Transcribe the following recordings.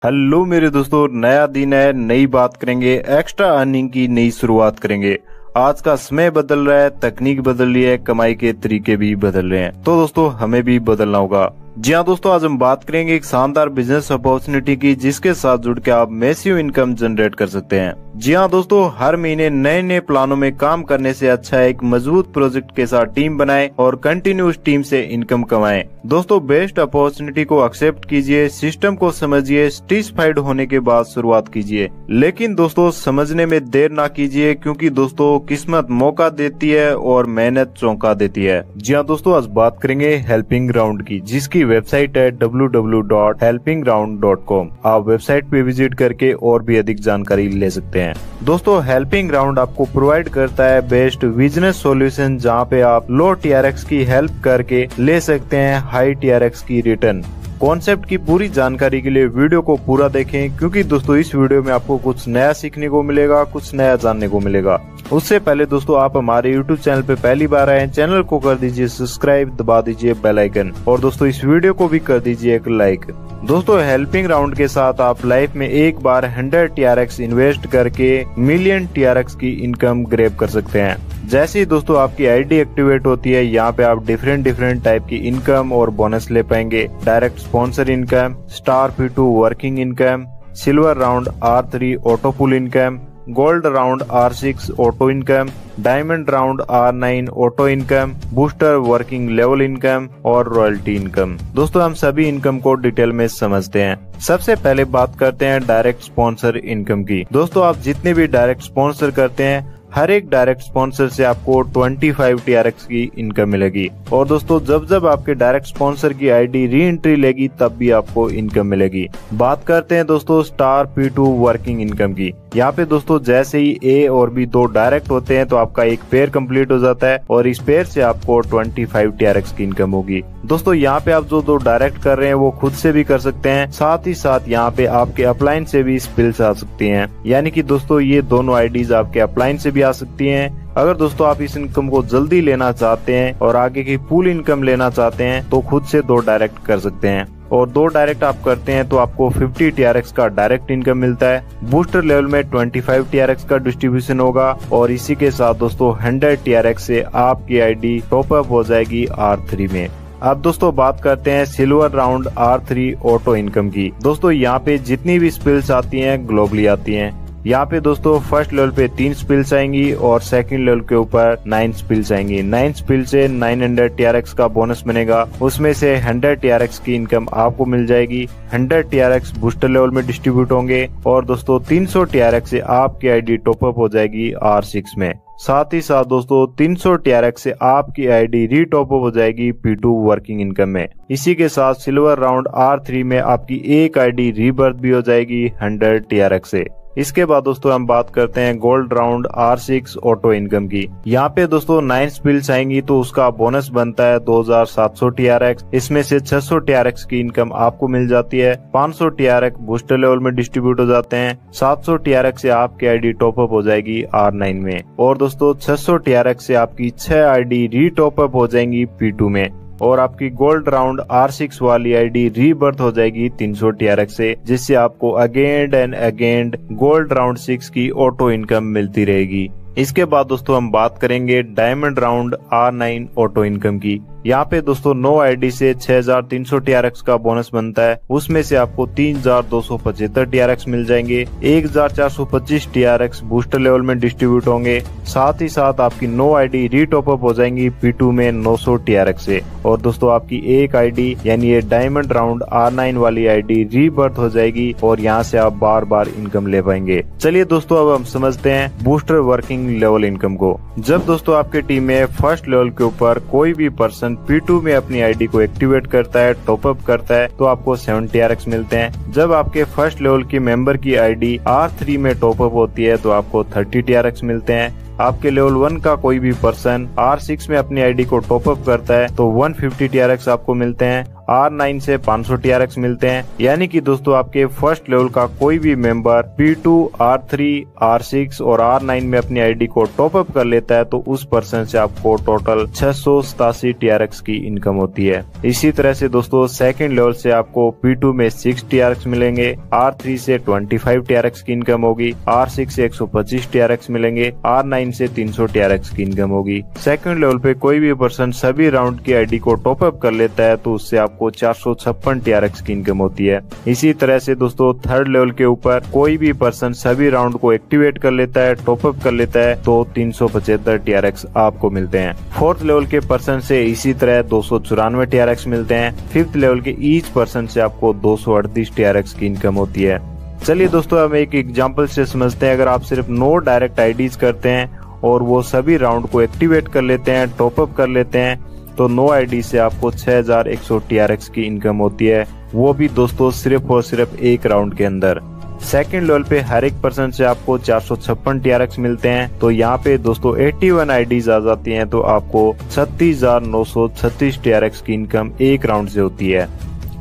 Hello मेरे दोस्तों, नया दिन है, नई बात करेंगे, एक्स्ट्रा अर्निंग की नई शुरुआत करेंगे। आज का समय बदल रहा है, तकनीक बदल रही है, कमाई के तरीके भी बदल रहे हैं, तो दोस्तों हमें भी बदलना होगा। जी हाँ दोस्तों, आज हम बात करेंगे एक शानदार बिजनेस अपॉर्चुनिटी की, जिसके साथ जुड़ के आप मैसिव इनकम जनरेट कर सकते हैं। जी हाँ दोस्तों, हर महीने नए नए प्लानों में काम करने से अच्छा है एक मजबूत प्रोजेक्ट के साथ टीम बनाएं और कंटिन्यूस टीम से इनकम कमाएं। दोस्तों बेस्ट अपॉर्चुनिटी को एक्सेप्ट कीजिए, सिस्टम को समझिए, सेटिस्फाइड होने के बाद शुरुआत कीजिए। लेकिन दोस्तों समझने में देर ना कीजिए, क्योंकि दोस्तों किस्मत मौका देती है और मेहनत चौंका देती है। जी हाँ दोस्तों, आज बात करेंगे हेल्पिंग ग्राउंड की, जिसकी वेबसाइट है www.helpingground.com। आप वेबसाइट पे विजिट करके और भी अधिक जानकारी ले सकते हैं। दोस्तों हेल्पिंग ग्राउंड आपको प्रोवाइड करता है बेस्ट बिजनेस सॉल्यूशन, जहां पे आप लो टीआरएक्स की हेल्प करके ले सकते हैं हाई टीआरएक्स की रिटर्न। कॉन्सेप्ट की पूरी जानकारी के लिए वीडियो को पूरा देखें, क्योंकि दोस्तों इस वीडियो में आपको कुछ नया सीखने को मिलेगा, कुछ नया जानने को मिलेगा। उससे पहले दोस्तों आप हमारे YouTube चैनल पे पहली बार आए हैं, चैनल को कर दीजिए सब्सक्राइब, दबा दीजिए बेल आइकन, और दोस्तों इस वीडियो को भी कर दीजिए एक लाइक। दोस्तों हेल्पिंग राउंड के साथ आप लाइफ में एक बार 100 TRX इन्वेस्ट करके मिलियन TRX की इनकम ग्रैब कर सकते हैं। जैसे ही दोस्तों आपकी आईडी एक्टिवेट होती है, यहाँ पे आप डिफरेंट टाइप की इनकम और बोनस ले पाएंगे। Direct sponsor income, star P2 working income, silver round R3 auto pool income, gold round R6 auto income, diamond round R9 auto income, booster working level income और royalty income. दोस्तों हम सभी income को detail में समझते हैं। सबसे पहले बात करते हैं डायरेक्ट स्पॉन्सर इनकम की। दोस्तों आप जितने भी डायरेक्ट स्पॉन्सर करते हैं, हर एक डायरेक्ट स्पॉन्सर से आपको 25 TRX की इनकम मिलेगी। और दोस्तों जब जब आपके डायरेक्ट स्पॉन्सर की आईडी री एंट्री लेगी, तब भी आपको इनकम मिलेगी। बात करते हैं दोस्तों स्टार P2 वर्किंग इनकम की। यहाँ पे दोस्तों जैसे ही A और B दो डायरेक्ट होते हैं, तो आपका एक पेयर कंप्लीट हो जाता है और इस पेयर से आपको 25 TRX की इनकम होगी। दोस्तों यहाँ पे आप जो दो डायरेक्ट कर रहे हैं वो खुद से भी कर सकते हैं, साथ ही साथ यहाँ पे आपके अपलाइन से भी स्पिल्स आ सकती हैं। यानी कि दोस्तों ये दोनों आईडीज आपके अपलाइन से भी आ सकती हैं। अगर दोस्तों आप इस इनकम को जल्दी लेना चाहते हैं और आगे की पूल इनकम लेना चाहते हैं, तो खुद से दो डायरेक्ट कर सकते हैं। और दो डायरेक्ट आप करते हैं तो आपको 50 TRX का डायरेक्ट इनकम मिलता है। बूस्टर लेवल में 25 TRX का डिस्ट्रीब्यूशन होगा, और इसी के साथ दोस्तों 100 TRX से आपकी आईडी टॉप अप हो जाएगी R3 में। अब दोस्तों बात करते हैं silver round R3 auto income की। दोस्तों यहाँ पे जितनी भी स्पिल्स आती हैं ग्लोबली आती हैं। यहाँ पे दोस्तों फर्स्ट लेवल पे 3 स्पिल्स आएंगी और सेकंड लेवल के ऊपर 9 स्पिल्स आएंगी। 9 स्पिल से 900 TRX का बोनस बनेगा, उसमें से 100 TRX की इनकम आपको मिल जाएगी। 100 TRX बूस्टर लेवल में डिस्ट्रीब्यूट होंगे, और दोस्तों 300 TRX से आपकी आईडी टॉप अप हो जाएगी R6 में। साथ ही साथ दोस्तों 300 TRX से आपकी आईडी री टॉप अप हो जाएगी P2 वर्किंग इनकम में। इसी के साथ सिल्वर राउंड R3 में आपकी एक आईडी रीबर्थ भी हो जाएगी 100 TRX से। इसके बाद दोस्तों हम बात करते हैं gold round R6 auto income की। यहाँ पे दोस्तों 9 स्पिल्स आएंगी, तो उसका बोनस बनता है 2700 TRX। इसमें से 600 TRX की इनकम आपको मिल जाती है। 500 TRX बूस्टर लेवल में डिस्ट्रीब्यूट हो जाते हैं। 700 TRX से आपकी आईडी टॉप अप हो जाएगी R9 में, और दोस्तों 600 TRX से आपकी 6 आईडी री टॉप अप हो जाएंगी P2 में, और आपकी गोल्ड राउंड R6 वाली आईडी रीबर्थ हो जाएगी 300 TRX से, जिससे आपको again and again gold round 6 की ऑटो इनकम मिलती रहेगी। इसके बाद दोस्तों हम बात करेंगे diamond round R9 auto income की। यहाँ पे दोस्तों 9 आईडी से 6300 TRX का बोनस बनता है, उसमें से आपको 3275 TRX मिल जाएंगे। 1425 TRX बूस्टर लेवल में डिस्ट्रीब्यूट होंगे। साथ ही साथ आपकी 9 आईडी री टॉप अप हो जाएंगी P2 में 900 TRX से, और दोस्तों आपकी एक आईडी यानी ये डायमंड राउंड R9 वाली आईडी रीबर्थ हो जाएगी, और यहाँ से आप बार बार इनकम ले पाएंगे। चलिए दोस्तों अब हम समझते हैं बूस्टर वर्किंग लेवल इनकम को। जब दोस्तों आपके टीम में फर्स्ट लेवल के ऊपर कोई भी पर्सन P2 में अपनी आईडी को एक्टिवेट करता है, टॉप अप करता है, तो आपको 7 TRX मिलते हैं। जब आपके फर्स्ट लेवल की मेंबर की आईडी R3 में टॉप अप होती है, तो आपको 30 TRX मिलते हैं। आपके लेवल 1 का कोई भी पर्सन R6 में अपनी आईडी को टॉप अप करता है, तो 150 TRX आपको मिलते हैं। R9 से 500 TRX मिलते हैं। यानी कि दोस्तों आपके फर्स्ट लेवल का कोई भी मेंबर P2, R3, R6 और R9 में अपनी आईडी को टॉप अप कर लेता है तो उस पर्सन से आपको टोटल 687 TRX की इनकम होती है। इसी तरह से दोस्तों सेकंड लेवल से आपको P2 में 6 TRX मिलेंगे, R3 से 25 TRX की इनकम होगी, R6 से 125 TRX मिलेंगे, R9 से 300 TRX की इनकम होगी। सेकंड लेवल पे कोई भी पर्सन सभी राउंड की आईडी को टॉप अप कर लेता है तो उससे आपको 456 TRX की इनकम होती है। इसी तरह से दोस्तों थर्ड लेवल के ऊपर कोई भी पर्सन सभी राउंड को एक्टिवेट कर लेता है, टॉप अप कर लेता है तो 375 TRX आपको मिलते हैं। फोर्थ लेवल के पर्सन से इसी तरह 294 TRX मिलते हैं। फिफ्थ लेवल के ईच पर्सन से आपको 238 TRX की इनकम होती है। चलिए दोस्तों हम एक एग्जांपल से समझते हैं। अगर आप सिर्फ 9 डायरेक्ट आईडीज करते हैं और वो सभी राउंड को एक्टिवेट कर लेते हैं, टॉप अप कर लेते हैं तो 9 आईडी से आपको 6100 TRX की इनकम होती है, वो भी दोस्तों सिर्फ और सिर्फ एक राउंड के अंदर। सेकेंड लेवल पे हर एक पर्सन से आपको 456 TRX मिलते हैं तो यहाँ पे दोस्तों 81 आईडीज आ जाती हैं तो आपको 36,936 TRX की इनकम एक राउंड से होती है।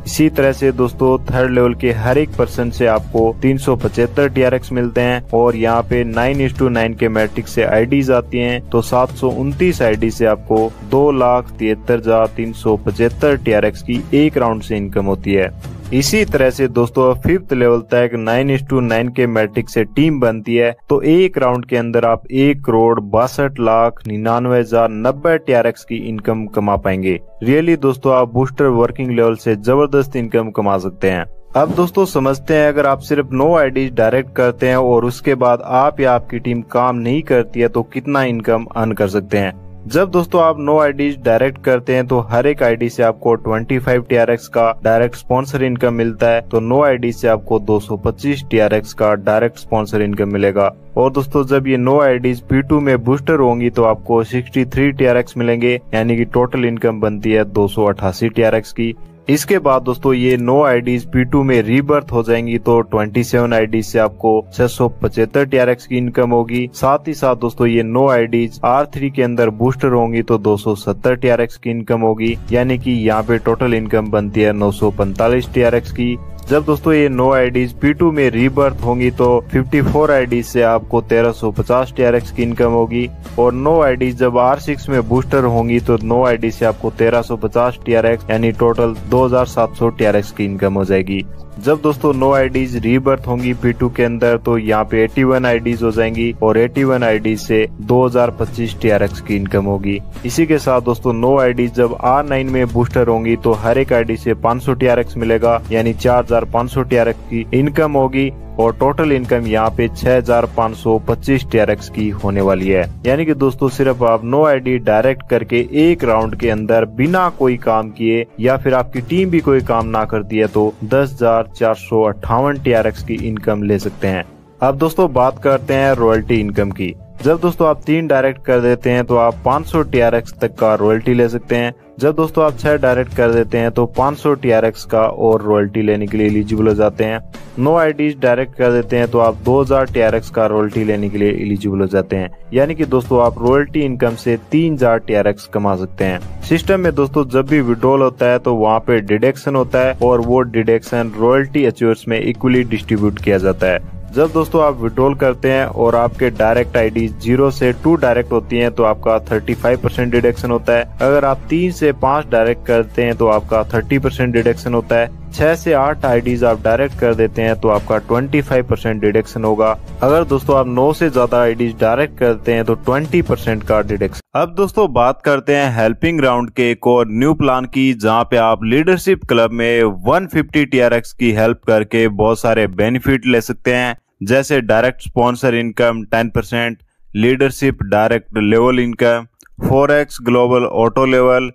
इसी तरह से दोस्तों थर्ड लेवल के हर एक पर्सन से आपको 375 TRX मिलते हैं और यहाँ पे 9:9 के मैट्रिक्स से आईडीज आती हैं तो 729 आईडी से आपको 2,73,375 TRX की एक राउंड से इनकम होती है। इसी तरह से दोस्तों फिफ्थ लेवल तक 9:9 के मैट्रिक्स से टीम बनती है तो एक राउंड के अंदर आप 1,62,99,090 TRX की इनकम कमा पाएंगे। रियली दोस्तों आप बूस्टर वर्किंग लेवल से जबरदस्त इनकम कमा सकते हैं। अब दोस्तों समझते हैं अगर आप सिर्फ 9 आईडीज डायरेक्ट करते हैं और उसके बाद आप या आपकी टीम काम नहीं करती है तो कितना इनकम अर्न कर सकते हैं। जब दोस्तों आप 9 आईडीज डायरेक्ट करते हैं तो हर एक आईडी से आपको 25 TRX का डायरेक्ट स्पॉन्सर इनकम मिलता है तो 9 आईडी से आपको 225 TRX का डायरेक्ट स्पॉन्सर इनकम मिलेगा। और दोस्तों जब ये 9 आईडीज P2 में बूस्टर होंगी तो आपको 63 TRX मिलेंगे, यानी कि टोटल इनकम बनती है 288 TRX की। इसके बाद दोस्तों ये 9 आईडीज P2 में रीबर्थ हो जाएंगी तो 27 आईडीज से आपको 675 TRX की इनकम होगी। साथ ही साथ दोस्तों ये 9 आईडीज R3 के अंदर बूस्टर होंगी तो 270 TRX की इनकम होगी, यानी कि यहाँ पे टोटल इनकम बनती है 945 TRX की। जब दोस्तों ये 9 आईडीज P2 में रीबर्थ होंगी तो 54 आईडीज से आपको 1350 TRX की इनकम होगी और 9 आईडीज जब R6 में बूस्टर होंगी तो 9 आईडी से आपको 1350 TRX यानी टोटल 2700 TRX की इनकम हो जाएगी। जब दोस्तों 9 आईडीज रीबर्थ होंगी P2 के अंदर तो यहाँ पे 81 आईडीज हो जाएंगी और 81 आईडीज से 2025 TRX की इनकम होगी। इसी के साथ दोस्तों 9 आईडीज जब R9 में बूस्टर होंगी तो हर एक आईडी से 500 TRX मिलेगा, यानी 4500 TRX की इनकम होगी और टोटल इनकम यहाँ पे 6525 TRX की होने वाली है। यानी कि दोस्तों सिर्फ आप 9 आईडी डायरेक्ट करके एक राउंड के अंदर बिना कोई काम किए या फिर आपकी टीम भी कोई काम ना करती है तो 10,458 TRX की इनकम ले सकते हैं। अब दोस्तों बात करते हैं रॉयल्टी इनकम की। जब दोस्तों आप 3 डायरेक्ट कर देते हैं तो आप 500 TRX तक का रॉयल्टी ले सकते हैं। जब दोस्तों आप 6 डायरेक्ट कर देते हैं तो 500 TRX का और रॉयल्टी लेने के लिए एलिजिबल हो जाते हैं। 9 आईडीज डायरेक्ट कर देते हैं तो आप 2000 TRX का रॉयल्टी लेने के लिए एलिजिबल हो जाते हैं। यानी कि दोस्तों आप रॉयल्टी इनकम से 3000 TRX कमा सकते हैं। सिस्टम में दोस्तों जब भी विड्रॉल होता है तो वहाँ पे डिडक्शन होता है और वो डिडक्शन रॉयल्टी अचीवर्स में इक्वली डिस्ट्रीब्यूट किया जाता है। जब दोस्तों आप विड्रॉल करते हैं और आपके डायरेक्ट आईडी 0 से 2 डायरेक्ट होती हैं तो आपका 35% डिडक्शन होता है। अगर आप 3 से 5 डायरेक्ट करते हैं तो आपका 30% डिडक्शन होता है। 6 से 8 आईडीज आप डायरेक्ट कर देते हैं तो आपका 25% डिडक्शन होगा। अगर दोस्तों आप 9 से ज्यादा आईडीज डायरेक्ट करते हैं तो 20% का डिडक्शन। अब दोस्तों बात करते हैं हेल्पिंग राउंड के एक और न्यू प्लान की, जहां पे आप लीडरशिप क्लब में 150 TRX की हेल्प करके बहुत सारे बेनिफिट ले सकते हैं, जैसे direct sponsor income 10%, leadership direct level income, 4x global auto level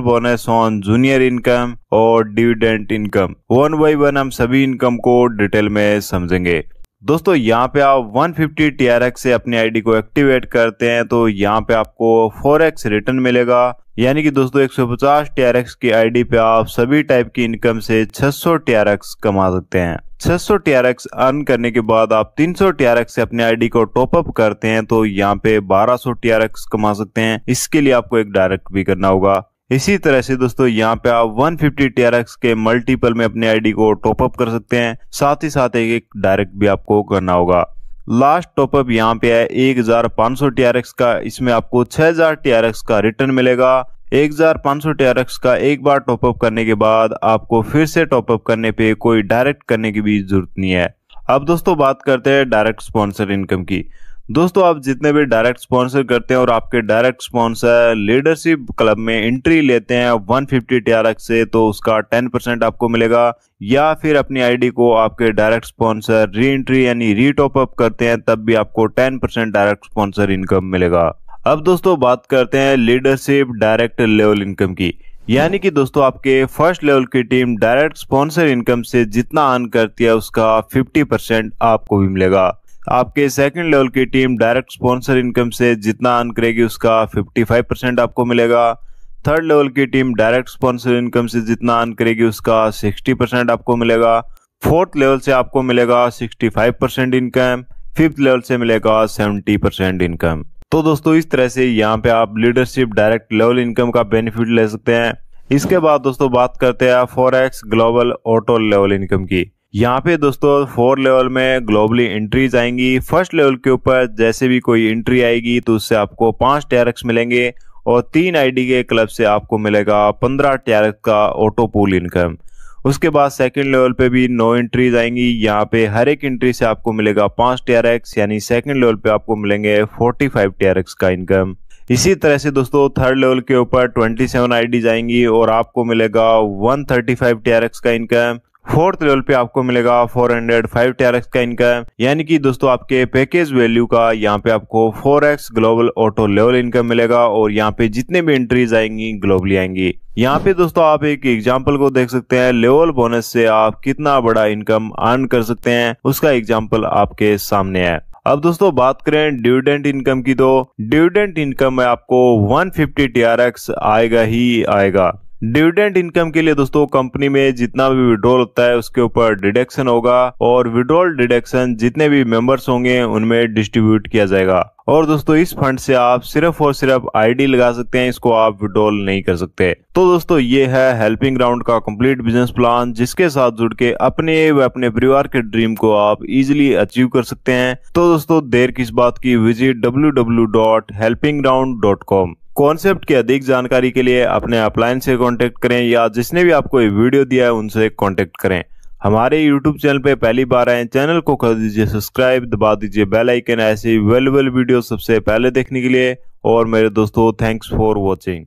bonus on junior income और डिविडेंड इनकम। 1 बाय 1 हम सभी इनकम को डिटेल में समझेंगे। दोस्तों यहाँ पे आप 150 TRX से अपनी आईडी को एक्टिवेट करते हैं तो यहाँ पे आपको 4x रिटर्न मिलेगा, यानी कि दोस्तों 150 TRX की आईडी पे आप सभी टाइप की इनकम से 600 TRX कमा सकते हैं। 600 TRX अर्न करने के बाद आप 300 TRX से अपने आईडी को टॉप अप करते हैं तो यहाँ पे 1200 TRX कमा सकते हैं। इसके लिए आपको एक डायरेक्ट भी करना होगा। इसी तरह से दोस्तों यहाँ पे आप 150 TRX के मल्टीपल में अपने आईडी को टॉपअप कर सकते हैं। साथ ही साथ एक डायरेक्ट भी आपको करना होगा। लास्ट टॉपअप यहाँ पे है 1500 TRX का। इसमें आपको 6000 TRX का रिटर्न मिलेगा। 1500 TRX का एक बार टॉपअप करने के बाद आपको फिर से टॉपअप करने पे कोई डायरेक्ट करने की भी जरूरत नहीं है। अब दोस्तों बात करते हैं डायरेक्ट स्पॉन्सर इनकम की। दोस्तों आप जितने भी डायरेक्ट स्पॉन्सर करते हैं और आपके डायरेक्ट स्पॉन्सर लीडरशिप क्लब में एंट्री लेते हैं 150 TRX से, तो उसका 10% आपको मिलेगा। या फिर अपनी आईडी को आपके डायरेक्ट स्पॉन्सर री एंट्री यानी री टॉप अप करते हैं, तब भी आपको 10% डायरेक्ट स्पॉन्सर इनकम मिलेगा। अब दोस्तों बात करते हैं लीडरशिप डायरेक्ट लेवल इनकम की। यानी कि दोस्तों आपके फर्स्ट लेवल की टीम डायरेक्ट स्पॉन्सर इनकम से जितना अर्न करती है उसका 50% आपको भी मिलेगा। आपके सेकंड लेवल की टीम डायरेक्ट स्पॉन्सर इनकम से जितना अर्न करेगी उसका 55% आपको मिलेगा। थर्ड लेवल की टीम डायरेक्ट स्पॉन्सर इनकम से जितना अर्न करेगी उसका 60% आपको मिलेगा। फोर्थ लेवल से आपको मिलेगा 65% इनकम। फिफ्थ लेवल से मिलेगा 70% इनकम। तो दोस्तों इस तरह से यहाँ पे आप लीडरशिप डायरेक्ट लेवल इनकम का बेनिफिट ले सकते हैं। इसके बाद दोस्तों बात करते हैं forex global auto level income की। यहाँ पे दोस्तों 4 लेवल में ग्लोबली एंट्रीज आएंगी। फर्स्ट लेवल के ऊपर जैसे भी कोई एंट्री आएगी तो उससे आपको 5 TRX मिलेंगे और 3 आईडी के क्लब से आपको मिलेगा 15 TRX का ऑटो पूल इनकम। उसके बाद सेकंड लेवल पे भी 9 एंट्रीज आएंगी। यहाँ पे हर एक एंट्री से आपको मिलेगा 5 TRX, यानी सेकंड लेवल पे आपको मिलेंगे 45 TRX का इनकम। इसी तरह से दोस्तों थर्ड लेवल के ऊपर 27 आईडीज आएंगी और आपको मिलेगा 135 TRX का इनकम। फोर्थ लेवल पे आपको मिलेगा 405 TRX का इनकम। यानी कि दोस्तों आपके पैकेज वैल्यू का यहाँ पे आपको 4x global auto level income मिलेगा और यहाँ पे जितने भी एंट्रीज आएंगी ग्लोबली आएंगी। यहाँ पे दोस्तों आप एक एग्जांपल को देख सकते हैं। लेवल बोनस से आप कितना बड़ा इनकम अर्न कर सकते हैं, उसका एग्जाम्पल आपके सामने है। अब दोस्तों बात करें डिविडेंड इनकम की, तो डिविडेंड इनकम में आपको 150 TRX आएगा ही आएगा। डिविडेंड इनकम के लिए दोस्तों कंपनी में जितना भी विड्रॉल होता है उसके ऊपर डिडक्शन होगा और विड्रॉल डिडक्शन जितने भी मेंबर्स होंगे उनमें डिस्ट्रीब्यूट किया जाएगा। और दोस्तों इस फंड से आप सिर्फ और सिर्फ आईडी लगा सकते हैं, इसको आप विड्रॉल नहीं कर सकते। तो दोस्तों ये है हेल्पिंग ग्राउंड का कंप्लीट बिजनेस प्लान, जिसके साथ जुड़ के अपने व अपने परिवार के ड्रीम को आप इजीली अचीव कर सकते हैं। तो दोस्तों देर किस बात की, विजिट www.helpingground.com। कॉन्सेप्ट की अधिक जानकारी के लिए अपने अपलाइन से कांटेक्ट करें या जिसने भी आपको ये वीडियो दिया है उनसे कांटेक्ट करें। हमारे यूट्यूब चैनल पे पहली बार आए, चैनल को कर दीजिए सब्सक्राइब, दबा दीजिए बेल आइकन ऐसे वैल्यूएबल वीडियो सबसे पहले देखने के लिए। और मेरे दोस्तों थैंक्स फॉर वॉचिंग।